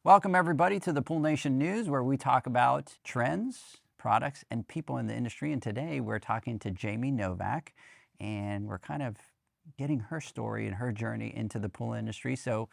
Welcome everybody to the Pool Nation News, where we talk about trends, products, and people in the industry. And today we're talking to Jamie Novak, and we're kind of getting her story and her journey into the pool industry. So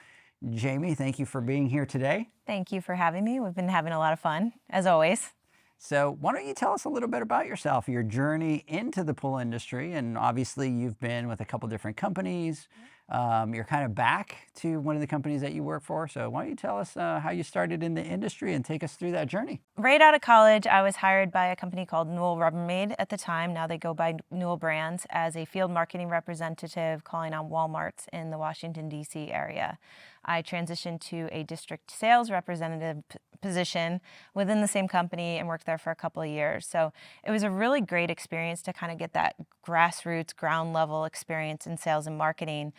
Jamie, thank you for being here today. Thank you for having me. We've been having a lot of fun, as always. So why don't you tell us a little bit about yourself, your journey into the pool industry? And obviously you've been with a couple different companies. You're kind of back to one of the companies that you work for. So why don't you tell us how you started in the industry and take us through that journey? Right out of college, I was hired by a company called Newell Rubbermaid at the time. Now they go by Newell Brands, as a field marketing representative calling on Walmarts in the Washington, D.C. area. I transitioned to a district sales representative position within the same company and worked there for a couple of years. So it was a really great experience to kind of get that grassroots, ground level experience in sales and marketing.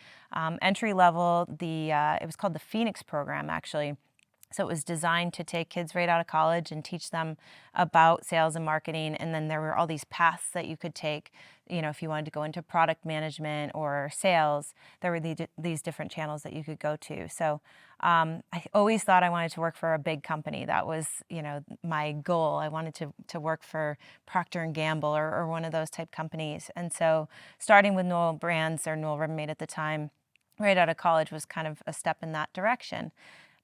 Entry level, it was called the Phoenix program, actually. So it was designed to take kids right out of college and teach them about sales and marketing. And then there were all these paths that you could take. You know, if you wanted to go into product management or sales, there were these different channels that you could go to. So I always thought I wanted to work for a big company. That was, my goal. I wanted to work for Procter & Gamble or one of those type companies. And so starting with Newell Brands, or Newell Rubbermaid at the time, right out of college, was kind of a step in that direction.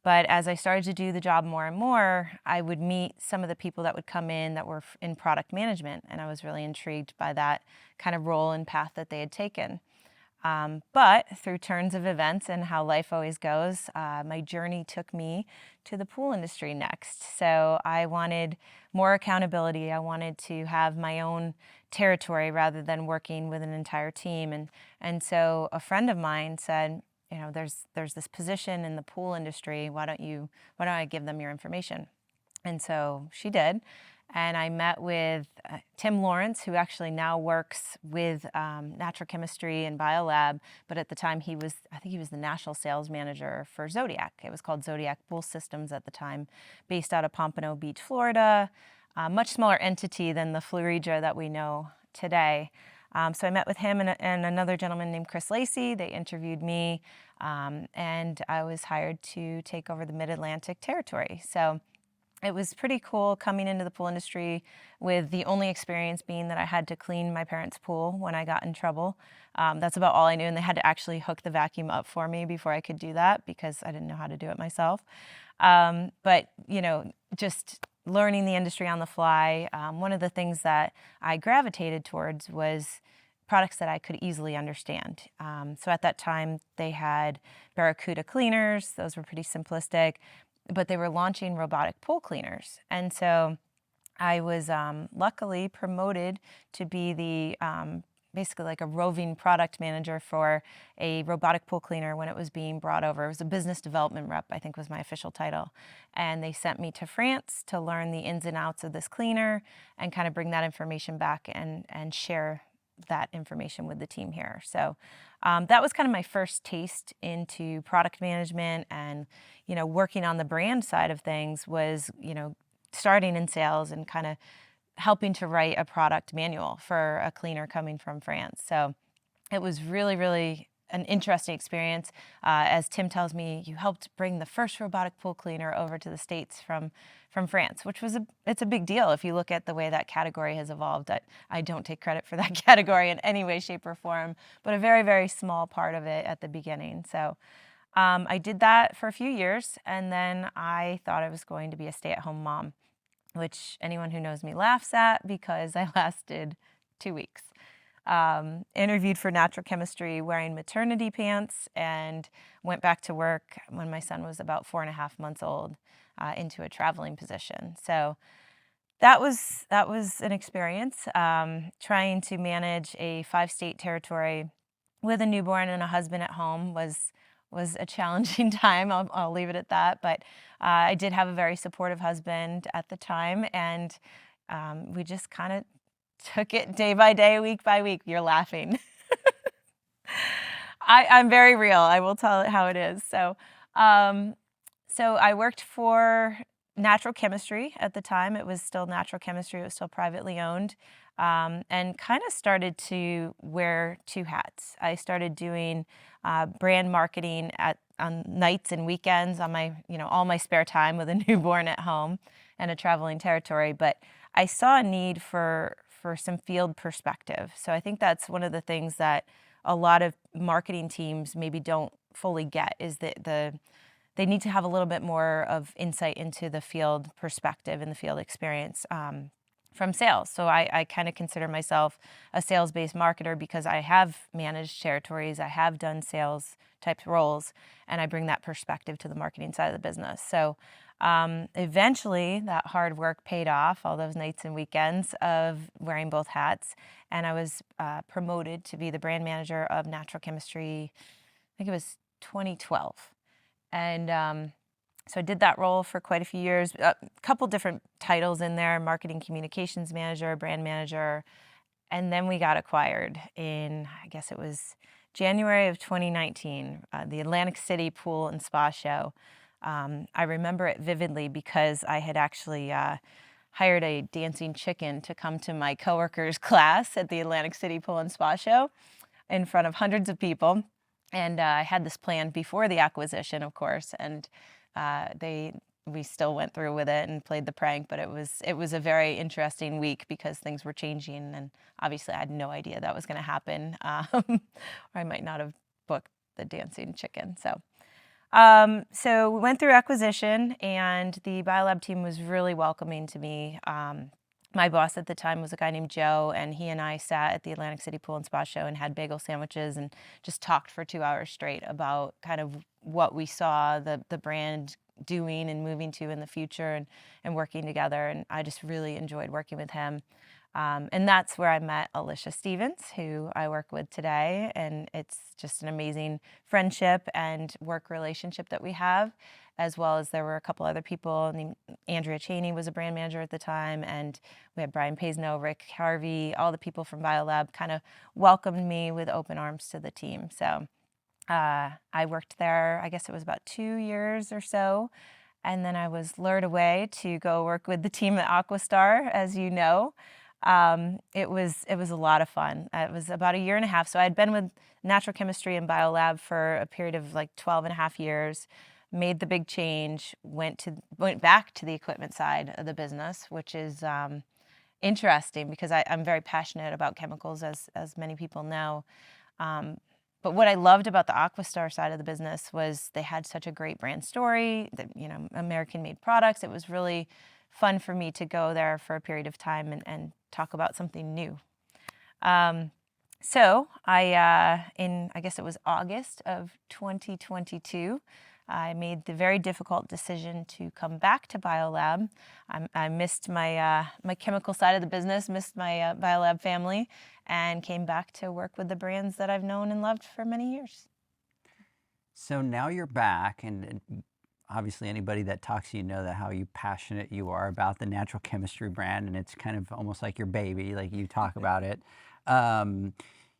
But as I started to do the job more and more, I would meet some of the people that would come in that were in product management, and I was really intrigued by that kind of role and path that they had taken. But through turns of events and how life always goes, my journey took me to the pool industry next. So I wanted more accountability. I wanted to have my own territory rather than working with an entire team. And so a friend of mine said, there's this position in the pool industry. Why don't I give them your information? And so she did. And I met with Tim Lawrence, who actually now works with Natural Chemistry and Biolab. But at the time, I think he was the national sales manager for Zodiac. It was called Zodiac Pool Systems at the time, based out of Pompano Beach, Florida. A much smaller entity than the Florida that we know today. So I met with him and another gentleman named Chris Lacey. They interviewed me, and I was hired to take over the Mid-Atlantic territory. So it was pretty cool coming into the pool industry with the only experience being that I had to clean my parents' pool when I got in trouble. That's about all I knew, and they had to actually hook the vacuum up for me before I could do that because I didn't know how to do it myself. But just learning the industry on the fly, one of the things that I gravitated towards was products that I could easily understand. So at that time, they had Barracuda cleaners. Those were pretty simplistic, but they were launching robotic pool cleaners. And so I was luckily promoted to be the basically like a roving product manager for a robotic pool cleaner when it was being brought over. It was a business development rep, I think was my official title. And they sent me to France to learn the ins and outs of this cleaner and kind of bring that information back and share that information with the team here. So that was kind of my first taste into product management, and working on the brand side of things was starting in sales and kind of helping to write a product manual for a cleaner coming from France. So it was really, really an interesting experience. As Tim tells me, you helped bring the first robotic pool cleaner over to the States from France, which was it's a big deal if you look at the way that category has evolved. I don't take credit for that category in any way, shape, or form, but a very, very small part of it at the beginning. So I did that for a few years, and then I thought I was going to be a stay-at-home mom, which anyone who knows me laughs at because I lasted 2 weeks. Interviewed for Natural Chemistry wearing maternity pants and went back to work when my son was about 4.5 months old into a traveling position. So that was an experience. Trying to manage a 5-state territory with a newborn and a husband at home was a challenging time. I'll leave it at that. But I did have a very supportive husband at the time, and we just kind of took it day by day, week by week. You're laughing. I'm very real. I will tell it how it is. So I worked for Natural Chemistry at the time. It was still Natural Chemistry. It was still privately owned. and kind of started to wear two hats. I started doing brand marketing on nights and weekends on my, all my spare time with a newborn at home and a traveling territory. But I saw a need for some field perspective. So I think that's one of the things that a lot of marketing teams maybe don't fully get, is that they need to have a little bit more of insight into the field perspective and the field experience from sales. So I kind of consider myself a sales-based marketer because I have managed territories, I have done sales type roles, and I bring that perspective to the marketing side of the business. So eventually that hard work paid off, all those nights and weekends of wearing both hats, and I was promoted to be the brand manager of natural chemistry. I think it was 2012. And so I did that role for quite a few years, a couple different titles in there: marketing communications manager, brand manager. And then we got acquired in, I guess it was January of 2019, the Atlantic City Pool and Spa Show. I remember it vividly because I had actually hired a dancing chicken to come to my coworkers' class at the Atlantic City Pool and Spa Show in front of hundreds of people. And I had this plan before the acquisition, of course, and we still went through with it and played the prank. But it was a very interesting week because things were changing, and obviously I had no idea that was going to happen, or I might not have booked the dancing chicken. So we went through acquisition, and the Biolab team was really welcoming to me. My boss at the time was a guy named Joe, and he and I sat at the Atlantic City Pool and Spa Show and had bagel sandwiches and just talked for 2 hours straight about kind of what we saw the brand doing and moving to in the future, and working together. And I just really enjoyed working with him. And that's where I met Alicia Stevens, who I work with today. And it's just an amazing friendship and work relationship that we have, as well as there were a couple other people. Andrea Cheney was a brand manager at the time, and we had Brian Paisno, Rick Harvey, all the people from Biolab kind of welcomed me with open arms to the team. So I worked there, I guess it was about 2 years or so. And then I was lured away to go work with the team at Aquastar, as you know. It was a lot of fun. It was about 1.5 years. So I had been with natural chemistry and Biolab for a period of like 12.5 years, made the big change, went back to the equipment side of the business, which is interesting because I'm very passionate about chemicals, as many people know. But what I loved about the Aquastar side of the business was they had such a great brand story, that, American-made products. It was really fun for me to go there for a period of time and talk about something new. So I guess it was August of 2022, I made the very difficult decision to come back to Biolab. I missed my chemical side of the business, missed my Biolab family, and came back to work with the brands that I've known and loved for many years. So now you're back, and obviously anybody that talks to you know that how passionate you are about the natural chemistry brand, and it's kind of almost like your baby, like you talk about it.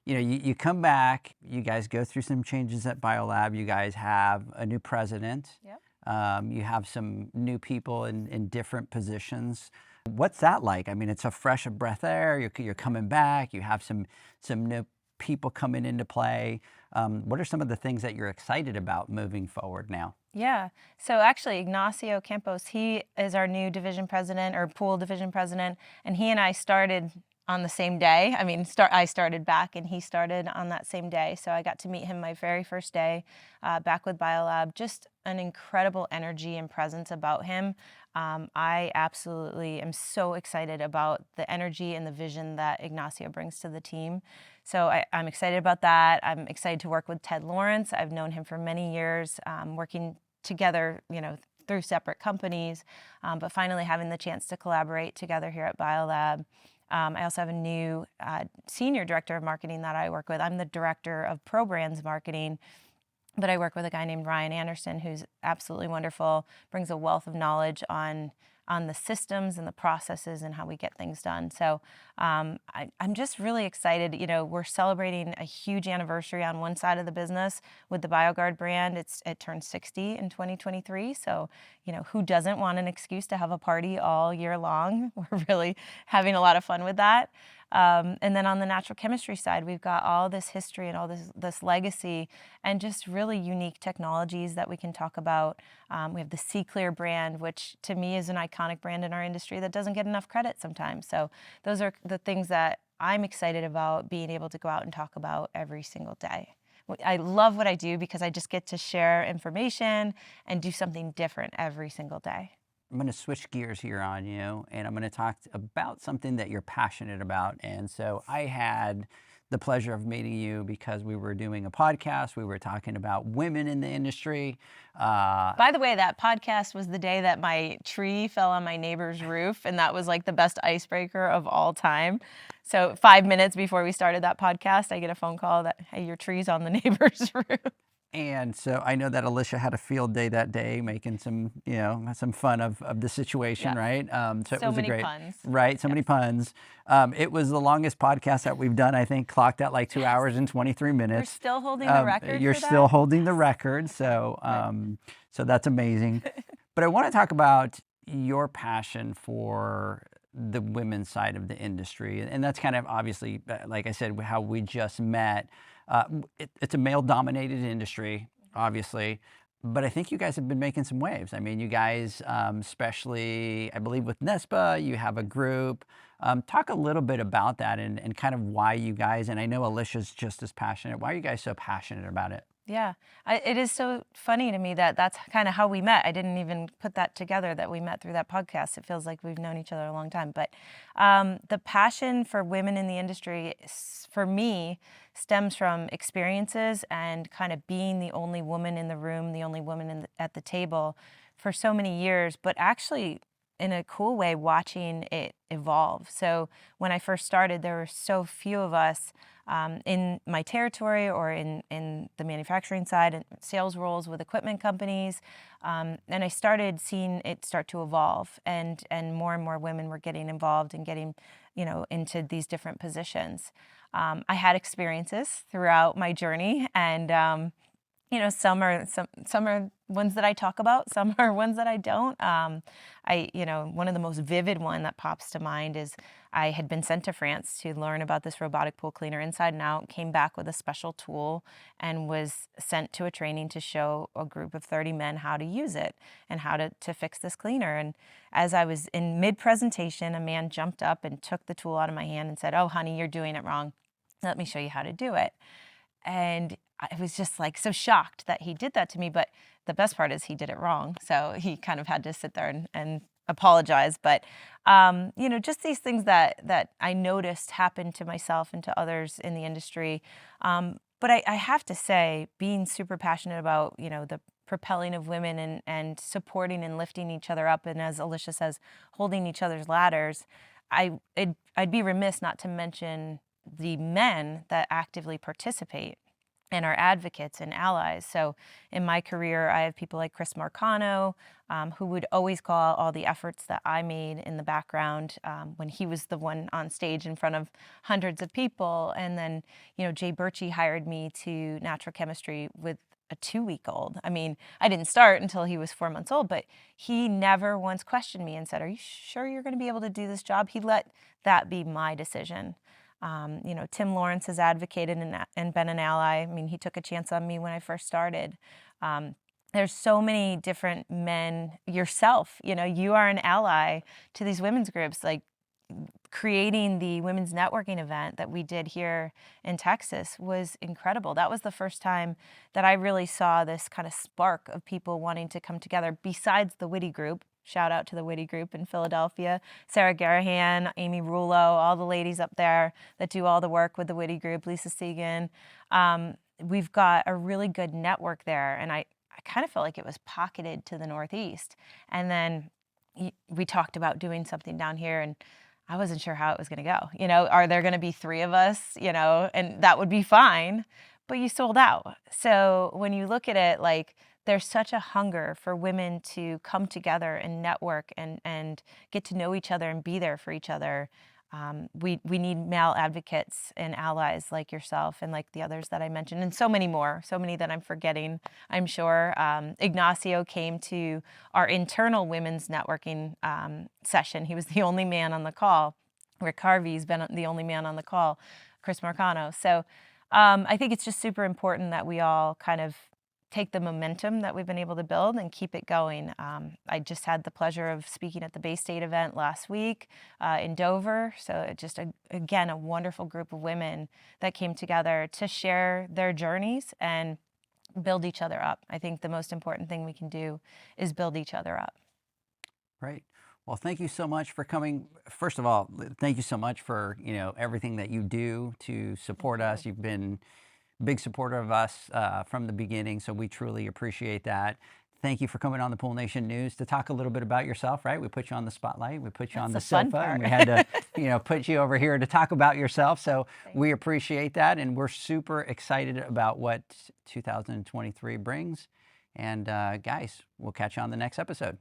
You come back, you guys go through some changes at Biolab, you guys have a new president. Yep. You have some new people in different positions. What's that like? I mean, it's a fresh breath of air. You're coming back. You have some new people coming into play. What are some of the things that you're excited about moving forward now? Yeah. So actually, Ignacio Campos, he is our new division president, or pool division president, and he and I started on the same day. I mean, I started back and he started on that same day. So I got to meet him my very first day back with Biolab. Just an incredible energy and presence about him. I absolutely am so excited about the energy and the vision that Ignacio brings to the team. So I'm excited about that. I'm excited to work with Ted Lawrence. I've known him for many years, working together, through separate companies, but finally having the chance to collaborate together here at Biolab. I also have a new senior director of marketing that I work with. I'm the director of Pro Brands marketing, but I work with a guy named Ryan Anderson, who's absolutely wonderful, brings a wealth of knowledge on the systems and the processes and how we get things done. So I'm just really excited. We're celebrating a huge anniversary on one side of the business with the BioGuard brand. It turned 60 in 2023. So, who doesn't want an excuse to have a party all year long? We're really having a lot of fun with that. And then on the natural chemistry side, we've got all this history and all this legacy and just really unique technologies that we can talk about. We have the C Clear brand, which to me is an iconic brand in our industry that doesn't get enough credit sometimes. So those are the things that I'm excited about being able to go out and talk about every single day. I love what I do because I just get to share information and do something different every single day. I'm going to switch gears here on you, and I'm going to talk about something that you're passionate about. And so I had the pleasure of meeting you because we were doing a podcast. We were talking about women in the industry. By the way, that podcast was the day that my tree fell on my neighbor's roof, and that was like the best icebreaker of all time. So 5 minutes before we started that podcast, I get a phone call that, hey, your tree's on the neighbor's roof. And so I know that Alicia had a field day that day, making some, some fun of the situation, Yes. right? So it So was a many great, puns. right? So many puns. It was the longest podcast that we've done. I think clocked at like 2 hours and 23 minutes. We're still holding the record. You're for still that? holding the record, so so that's amazing. But I want to talk about your passion for the women's side of the industry, and that's kind of obviously, like I said, how we just met. It's a male-dominated industry, obviously, but I think you guys have been making some waves. I mean, you guys, especially, I believe with NESPA, you have a group. Talk a little bit about that and kind of why you guys, and I know Alicia's just as passionate, why are you guys so passionate about it? Yeah, it is so funny to me that that's kind of how we met. I didn't even put that together that we met through that podcast. It feels like we've known each other a long time. But the passion for women in the industry, for me, stems from experiences and kind of being the only woman in the room, the only woman at the table for so many years, but actually in a cool way watching it evolve. So when I first started, there were so few of us in my territory or in the manufacturing side and sales roles with equipment companies. And I started seeing it start to evolve and more women were getting involved and getting, into these different positions. I had experiences throughout my journey and some are ones that I talk about, some are ones that I don't. One of the most vivid one that pops to mind is I had been sent to France to learn about this robotic pool cleaner inside and out, came back with a special tool and was sent to a training to show a group of 30 men how to use it and how to fix this cleaner. And as I was in mid-presentation, a man jumped up and took the tool out of my hand and said, "Oh, honey, you're doing it wrong. Let me show you how to do it." And I was just like so shocked that he did that to me. But the best part is he did it wrong. So he kind of had to sit there and apologize. But, just these things that I noticed happen to myself and to others in the industry. But I have to say, being super passionate about, the propelling of women and supporting and lifting each other up. And as Alicia says, holding each other's ladders, I'd be remiss not to mention the men that actively participate and are advocates and allies. So in my career, I have people like Chris Marcano, who would always call out all the efforts that I made in the background when he was the one on stage in front of hundreds of people. And then, Jay Birchie hired me to natural chemistry with a 2-week-old. I mean, I didn't start until he was 4 months old, but he never once questioned me and said, "Are you sure you're going to be able to do this job?" He let that be my decision. Tim Lawrence has advocated and been an ally. I mean, he took a chance on me when I first started. There's so many different men. Yourself, you are an ally to these women's groups. Like creating the women's networking event that we did here in Texas was incredible. That was the first time that I really saw this kind of spark of people wanting to come together besides the Witty group. Shout out to the Witty group in Philadelphia. Sarah Garahan, Amy Rulo, all the ladies up there that do all the work with the Witty group, Lisa Segan. We've got a really good network there, and I kind of felt like it was pocketed to the Northeast. And then we talked about doing something down here, and I wasn't sure how it was going to go. Are there going to be 3 of us, and that would be fine, but you sold out. So when you look at it, like, there's such a hunger for women to come together and network and get to know each other and be there for each other. We need male advocates and allies like yourself and like the others that I mentioned, and so many more, so many that I'm forgetting, I'm sure. Ignacio came to our internal women's networking session. He was the only man on the call. Rick Harvey's been the only man on the call, Chris Marcano. So I think it's just super important that we all kind of take the momentum that we've been able to build and keep it going. I just had the pleasure of speaking at the Bay State event last week in Dover. So just, again, a wonderful group of women that came together to share their journeys and build each other up. I think the most important thing we can do is build each other up. Great. Well, thank you so much for coming. First of all, thank you so much for, everything that you do to support us. You've been a big supporter of us from the beginning, so we truly appreciate that. Thank you for coming on the Pool Nation News to talk a little bit about yourself, right? We put you on the spotlight, we put you on the sofa, and we had to, put you over here to talk about yourself. So we appreciate that, and we're super excited about what 2023 brings. And guys, we'll catch you on the next episode.